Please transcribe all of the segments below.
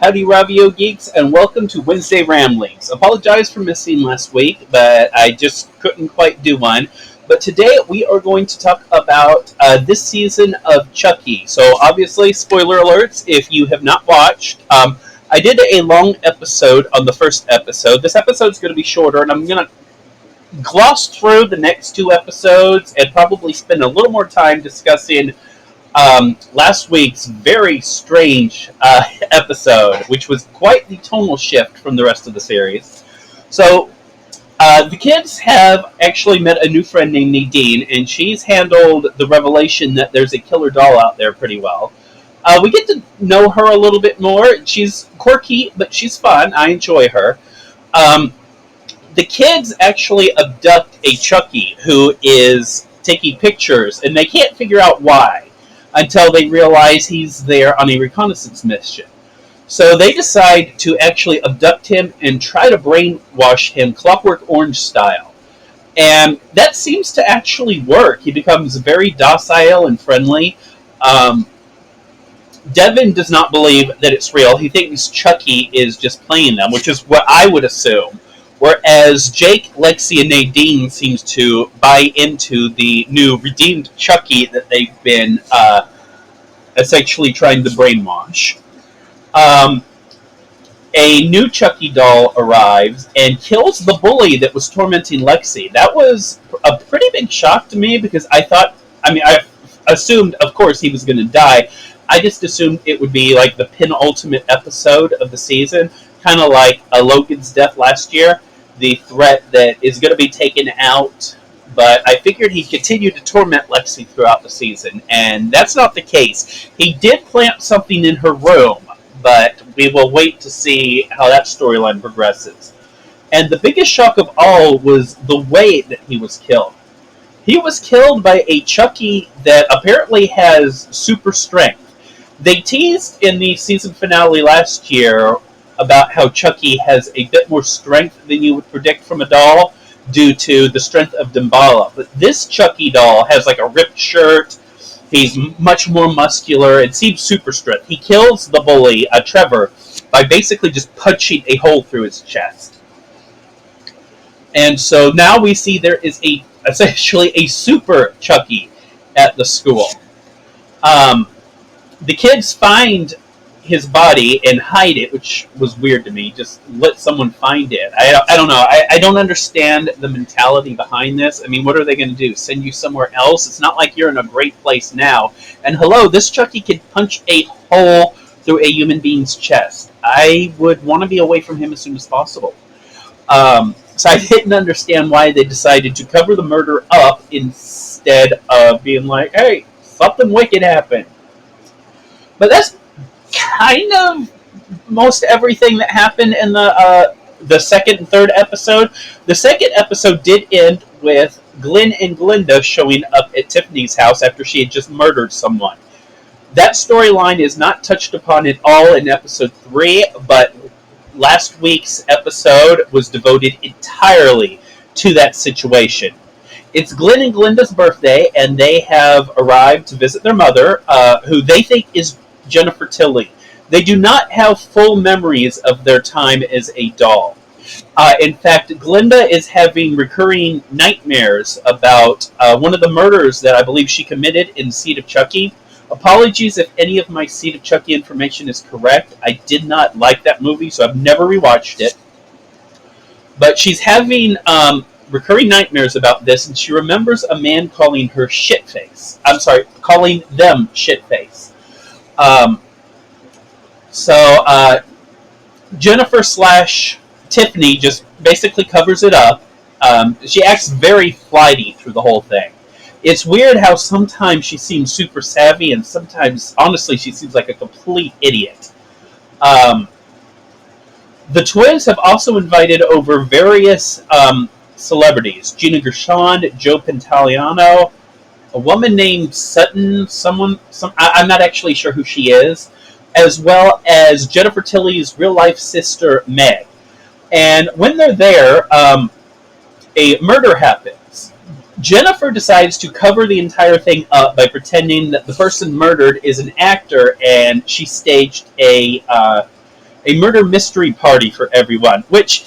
Howdy, Ravio Geeks, and welcome to Wednesday Ramblings. Apologize for missing last week, but I just couldn't quite do one. But today we are going to talk about this season of Chucky. So, obviously, spoiler alerts if you have not watched. I did a long episode on the first episode. This episode is going to be shorter, and I'm going to gloss through the next two episodes and probably spend a little more time discussing last week's very strange episode, which was quite the tonal shift from the rest of the series. So, the kids have actually met a new friend named Nadine, and she's handled the revelation that there's a killer doll out there pretty well. We get to know her a little bit more. She's quirky, but she's fun. I enjoy her. The kids actually abduct a Chucky who is taking pictures, and they can't figure out why until they realize he's there on a reconnaissance mission. So they decide to actually abduct him and try to brainwash him Clockwork Orange style. And that seems to actually work. He becomes very docile and friendly. Devin does not believe that it's real. He thinks Chucky is just playing them, which is what I would assume. Whereas Jake, Lexi, and Nadine seems to buy into the new redeemed Chucky that they've been essentially trying to brainwash. A new Chucky doll arrives and kills the bully that was tormenting Lexi. That was a pretty big shock to me because I assumed, of course, he was going to die. I just assumed it would be like the penultimate episode of the season, kind of like Logan's death last year, the threat that is going to be taken out. But I figured he'd continue to torment Lexi throughout the season, and that's not the case. He did plant something in her room, but we will wait to see how that storyline progresses. And the biggest shock of all was the way that he was killed. He was killed by a Chucky that apparently has super strength. They teased in the season finale last year about how Chucky has a bit more strength than you would predict from a doll due to the strength of Damballa. But this Chucky doll has like a ripped shirt. He's much more muscular and seems super strength. He kills the bully, Trevor, by basically just punching a hole through his chest. And so now we see there is essentially a super Chucky at the school. The kids find his body and hide it, which was weird to me. Just let someone find it. I don't know. I don't understand the mentality behind this. I mean, what are they going to do? Send you somewhere else? It's not like you're in a great place now. And hello, this Chucky could punch a hole through a human being's chest. I would want to be away from him as soon as possible. So I didn't understand why they decided to cover the murder up instead of being like, hey, something wicked happened. But that's kind of most everything that happened in the second and third episode. The second episode did end with Glen and Glenda showing up at Tiffany's house after she had just murdered someone. That storyline is not touched upon at all in episode 3, but last week's episode was devoted entirely to that situation. It's Glen and Glenda's birthday, and they have arrived to visit their mother, who they think is Jennifer Tilly. They do not have full memories of their time as a doll. In fact, Glenda is having recurring nightmares about one of the murders that I believe she committed in Seed of Chucky. Apologies if any of my Seed of Chucky information is correct. I did not like that movie, so I've never rewatched it. But she's having recurring nightmares about this, and she remembers a man calling her shitface. I'm sorry, calling them shitface. So Jennifer / Tiffany just basically covers it up. She acts very flighty through the whole thing. It's weird how sometimes she seems super savvy and sometimes, honestly, she seems like a complete idiot. The twins have also invited over various celebrities. Gina Gershon, Joe Pantoliano, a woman named Sutton, I'm not actually sure who she is, as well as Jennifer Tilly's real-life sister, Meg. And when they're there, a murder happens. Jennifer decides to cover the entire thing up by pretending that the person murdered is an actor, and she staged a a murder mystery party for everyone, which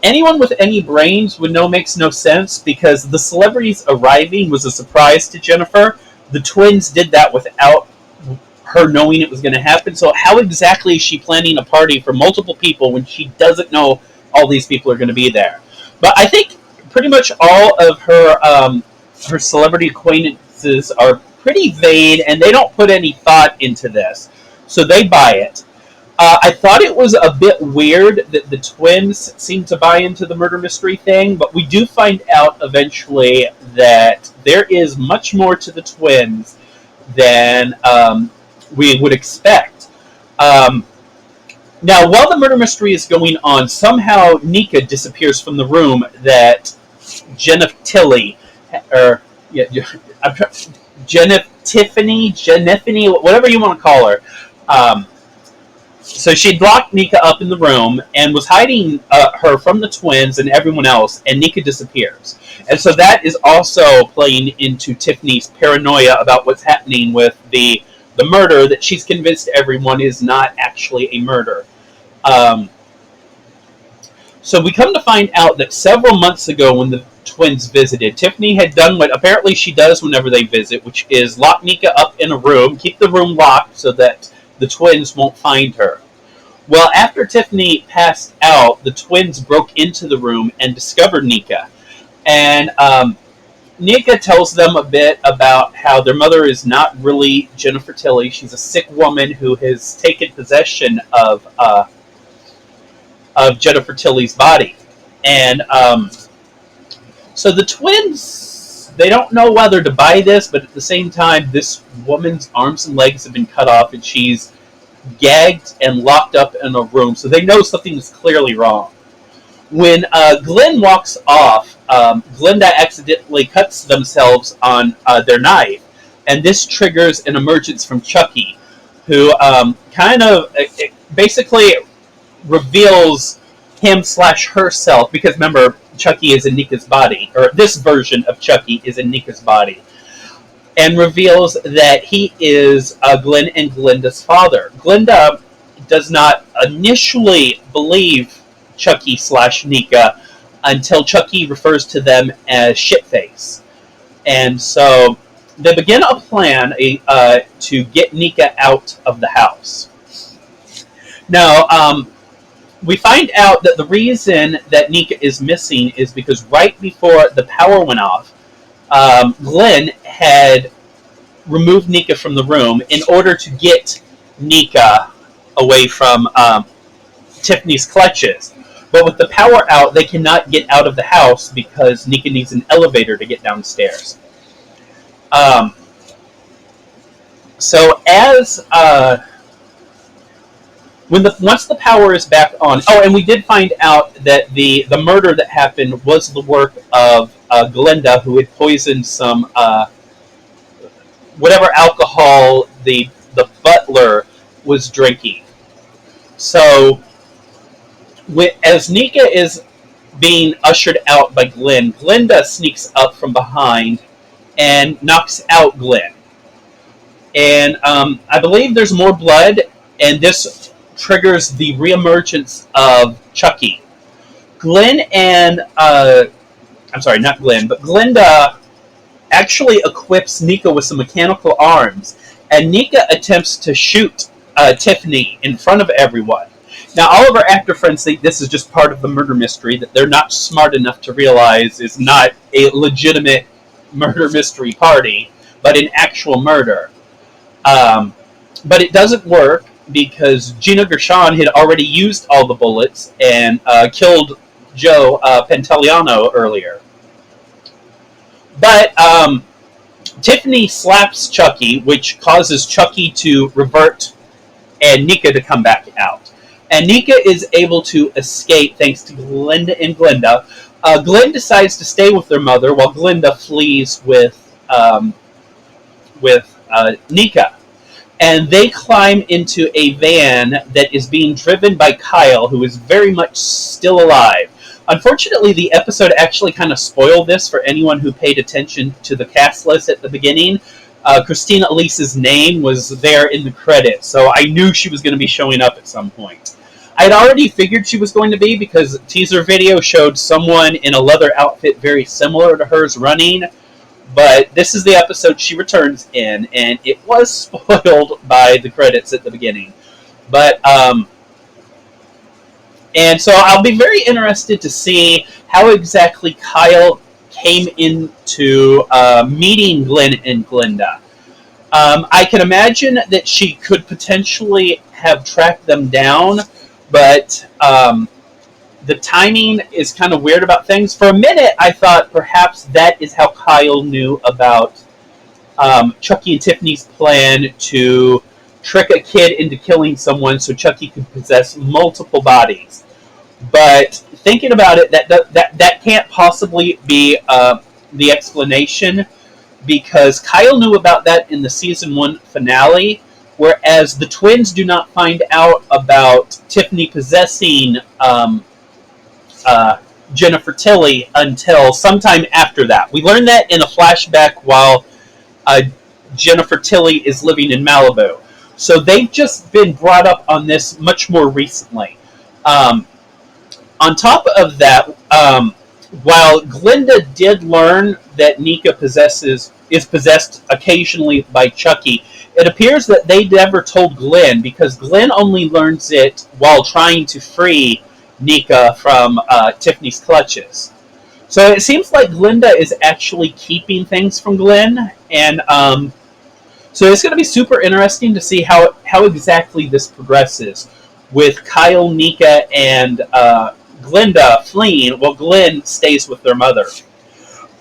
anyone with any brains would know makes no sense because the celebrities arriving was a surprise to Jennifer. The twins did that without her knowing it was going to happen. So how exactly is she planning a party for multiple people when she doesn't know all these people are going to be there? But I think pretty much all of her celebrity acquaintances are pretty vain, and they don't put any thought into this, so they buy it. I thought it was a bit weird that the twins seem to buy into the murder mystery thing, but we do find out eventually that there is much more to the twins than we would expect. Now, while the murder mystery is going on, somehow Nika disappears from the room that Tiffany, or yeah, Tiffany, whatever you want to call her. So she'd locked Nika up in the room and was hiding her from the twins and everyone else, and Nika disappears. And so that is also playing into Tiffany's paranoia about what's happening with the murder that she's convinced everyone is not actually a murder. So we come to find out that several months ago when the twins visited, Tiffany had done what apparently she does whenever they visit, which is lock Nika up in a room, keep the room locked so that the twins won't find her. Well, after Tiffany passed out, the twins broke into the room and discovered Nika. And Nika tells them a bit about how their mother is not really Jennifer Tilly. She's a sick woman who has taken possession of Jennifer Tilly's body. And so the twins, they don't know whether to buy this, but at the same time, this woman's arms and legs have been cut off, and she's gagged and locked up in a room. So they know something is clearly wrong. When Glen walks off, Glenda accidentally cuts themselves on their knife, and this triggers an emergence from Chucky, who kind of basically reveals him/herself, because remember, Chucky is in Nika's body, or this version of Chucky is in Nika's body, and reveals that he is Glen and Glenda's father. Glenda does not initially believe Chucky/Nika until Chucky refers to them as shitface. And so they begin a plan to get Nika out of the house. Now, we find out that the reason that Nika is missing is because right before the power went off, Glen had removed Nika from the room in order to get Nika away from Tiffany's clutches. But with the power out, they cannot get out of the house because Nika needs an elevator to get downstairs. So as once the power is back on, and we did find out that the murder that happened was the work of Glenda, who had poisoned some whatever alcohol the butler was drinking. So as Nika is being ushered out by Glen, Glenda sneaks up from behind and knocks out Glen. And I believe there's more blood, and this triggers the reemergence of Chucky. Glen and I'm sorry, not Glen, but Glenda actually equips Nika with some mechanical arms, and Nika attempts to shoot Tiffany in front of everyone. Now, all of our actor friends think this is just part of the murder mystery, that they're not smart enough to realize is not a legitimate murder mystery party, but an actual murder. But it doesn't work because Gina Gershon had already used all the bullets and killed Joe Pantoliano earlier. But Tiffany slaps Chucky, which causes Chucky to revert and Nika to come back out. And Nika is able to escape thanks to Glenda and Glenda. Glen decides to stay with their mother while Glenda flees with Nika. And they climb into a van that is being driven by Kyle, who is very much still alive. Unfortunately, the episode actually kind of spoiled this for anyone who paid attention to the cast list at the beginning. Christina Elise's name was there in the credits, so I knew she was going to be showing up at some point. I'd already figured she was going to be because the teaser video showed someone in a leather outfit very similar to hers running. But this is the episode she returns in, and it was spoiled by the credits at the beginning. But and so I'll be very interested to see how exactly Kyle came into meeting Glen and Glenda. I can imagine that she could potentially have tracked them down, but the timing is kind of weird about things. For a minute, I thought perhaps that is how Kyle knew about Chucky and Tiffany's plan to trick a kid into killing someone so Chucky could possess multiple bodies. But thinking about it, that can't possibly be the explanation, because Kyle knew about that in the season 1 finale, whereas the twins do not find out about Tiffany possessing Jennifer Tilly until sometime after that. We learned that in a flashback while Jennifer Tilly is living in Malibu. So they've just been brought up on this much more recently. On top of that, while Glenda did learn that Nika is possessed occasionally by Chucky, it appears that they never told Glen, because Glen only learns it while trying to free Nika from Tiffany's clutches. So it seems like Glenda is actually keeping things from Glen, and so it's going to be super interesting to see how exactly this progresses, with Kyle, Nika, and Glenda fleeing while Glen stays with their mother.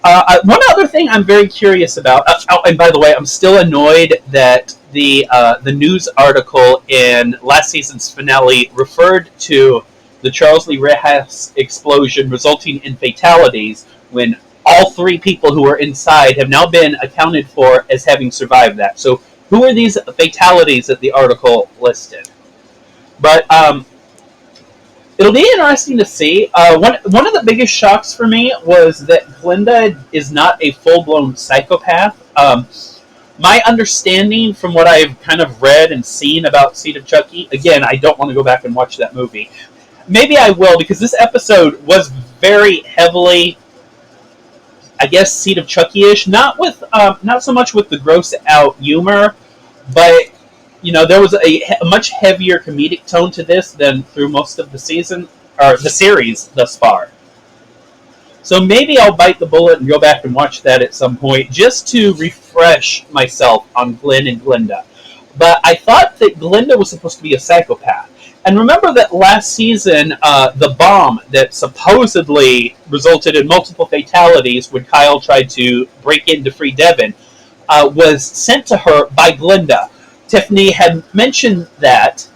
One other thing I'm very curious about, and by the way, I'm still annoyed that the news article in last season's finale referred to the Charles Lee Rejas explosion resulting in fatalities when all 3 people who were inside have now been accounted for as having survived that. So who are these fatalities that the article listed? But it'll be interesting to see. One of the biggest shocks for me was that Glenda is not a full-blown psychopath. My understanding from what I've kind of read and seen about Seed of Chucky, again, I don't want to go back and watch that movie. Maybe I will, because this episode was very heavily, I guess, Seed of Chucky-ish. Not so much with the gross-out humor, but there was a much heavier comedic tone to this than through most of the season, or the series thus far. So maybe I'll bite the bullet and go back and watch that at some point, just to refresh myself on Glen and Glenda. But I thought that Glenda was supposed to be a psychopath. And remember that last season, the bomb that supposedly resulted in multiple fatalities when Kyle tried to break in to free Devin was sent to her by Glenda. Tiffany had mentioned that,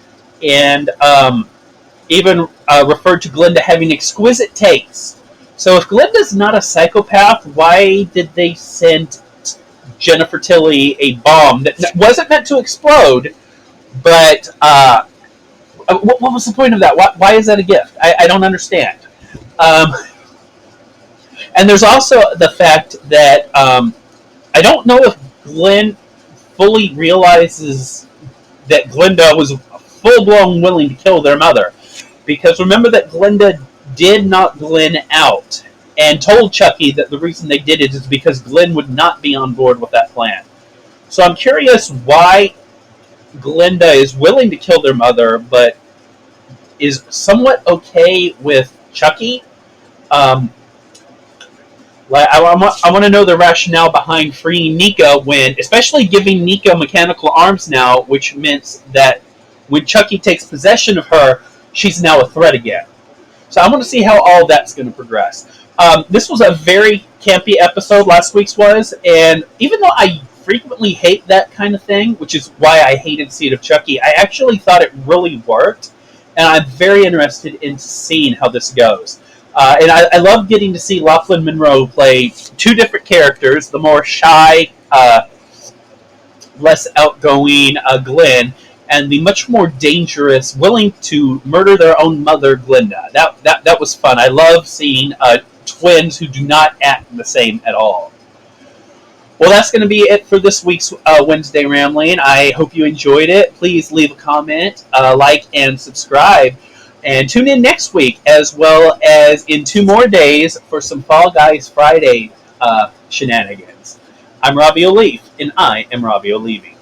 and even referred to Glenda having exquisite takes. So if Glenda's not a psychopath, why did they send Jennifer Tilly a bomb that wasn't meant to explode? But what was the point of that? Why is that a gift? I don't understand. And there's also the fact that I don't know if Glen fully realizes that Glenda was full-blown willing to kill their mother. Because remember that Glenda did knock Glen out and told Chucky that the reason they did it is because Glen would not be on board with that plan. So I'm curious why Glenda is willing to kill their mother, but is somewhat okay with Chucky. I want to know the rationale behind freeing Nika, especially giving Nika mechanical arms now, which means that when Chucky takes possession of her, she's now a threat again. So I want to see how all that's going to progress. This was a very campy episode, last week's was, and even though I frequently hate that kind of thing, which is why I hated Seed of Chucky, I actually thought it really worked, and I'm very interested in seeing how this goes. And I love getting to see Lachlan Monroe play 2 different characters, the more shy, less outgoing Glen, and the much more dangerous, willing to murder their own mother, Glenda. That was fun. I love seeing twins who do not act the same at all. Well, that's going to be it for this week's Wednesday Rambling. I hope you enjoyed it. Please leave a comment, like, and subscribe. And tune in next week, as well as in 2 more days, for some Fall Guys Friday shenanigans. I'm Robbie O'Leaf, and I am Robbie O'Levy.